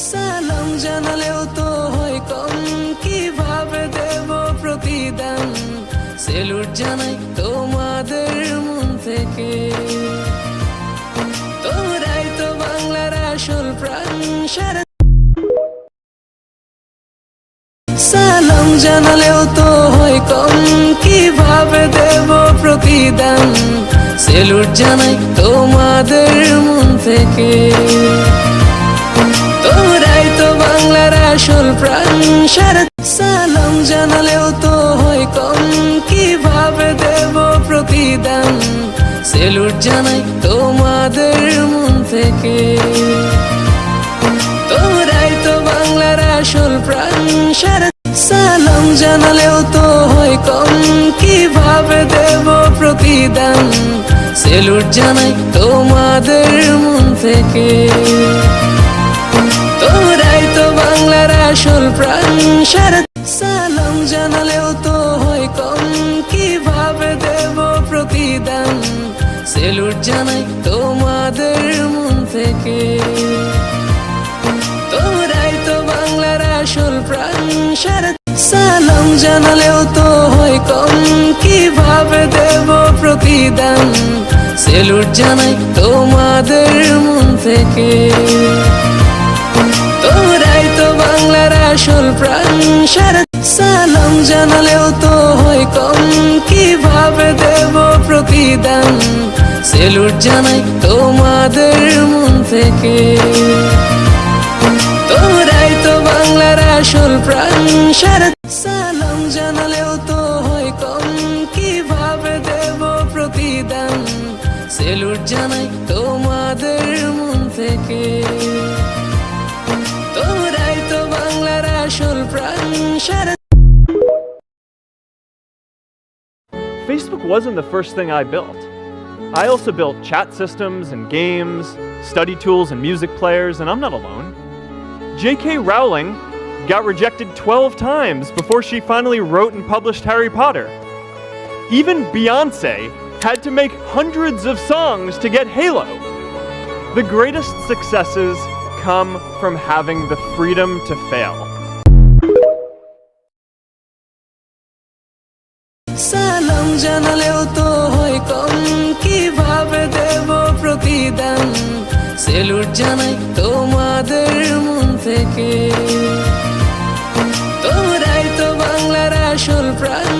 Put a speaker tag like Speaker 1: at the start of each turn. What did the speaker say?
Speaker 1: সালাম জানালেও তো হয় কম, কিভাবে দেব প্রতিদান। সেলুট জানাই তোমাদের মন থেকে, তোমরাই তো বাংলার আসল প্রাণ। সালাম জানালেও তো হয় কম, কিভাবে দেব প্রতিদান। সেলুট জানাই তোমাদের মন থেকে, তোমরাই তো বাংলার আসল প্রাণ। সালাম জানালেও তো হয় কম, কিভাবে দেব প্রতিদান। সেলুট জানাই তোমাদের মন থেকে, তোমরাই তো বাংলার আসল প্রাণ। সালাম জানালেও তো হয় কম, কিভাবে দেব প্রতিদান। সেলুট জানাই তোমাদের মন থেকে, তোমরাই তো বাংলার আসল প্রাণ। সালাম জানালেও তো হয় কম, কিভাবে দেব প্রতিদান। সেলুট জানাই তোমাদের মন থেকে, তোমরাই তো বাংলার আসল প্রাণ। সালাম জানালেও তো হয় কম, কিভাবে দেব প্রতিদান। সেলুট জানাই তোমাদের মন থেকে, তোমরাই তো বাংলার আসল প্রাণ। সালাম জানালেও তো হয় কম, কিভাবে দেব প্রতিদান। সেলুট জানাই তোমাদের মন থেকে, তোমরাই তো বাংলার আসল প্রাণ। সালাম জানালেও তো হয় কম, কিভাবে দেব প্রতিদান। সেলুট জানাই তোমাদের মন থেকে, তোমরাই তো বাংলার আসল প্রাণ।
Speaker 2: Facebook wasn't the first thing I built. I also built chat systems and games, study tools and music players, and I'm not alone. J.K. Rowling got rejected 12 times before she finally wrote and published Harry Potter. Even Beyoncé had to make hundreds of songs to get Halo. The greatest successes come from having the freedom to fail.
Speaker 1: সালাম জানালেও তো হয় কম, কিভাবে দেব প্রতিদান। Salute জানাই তোমাদের মন থেকে, তোমরাই তো বাংলার আসল প্রাণ।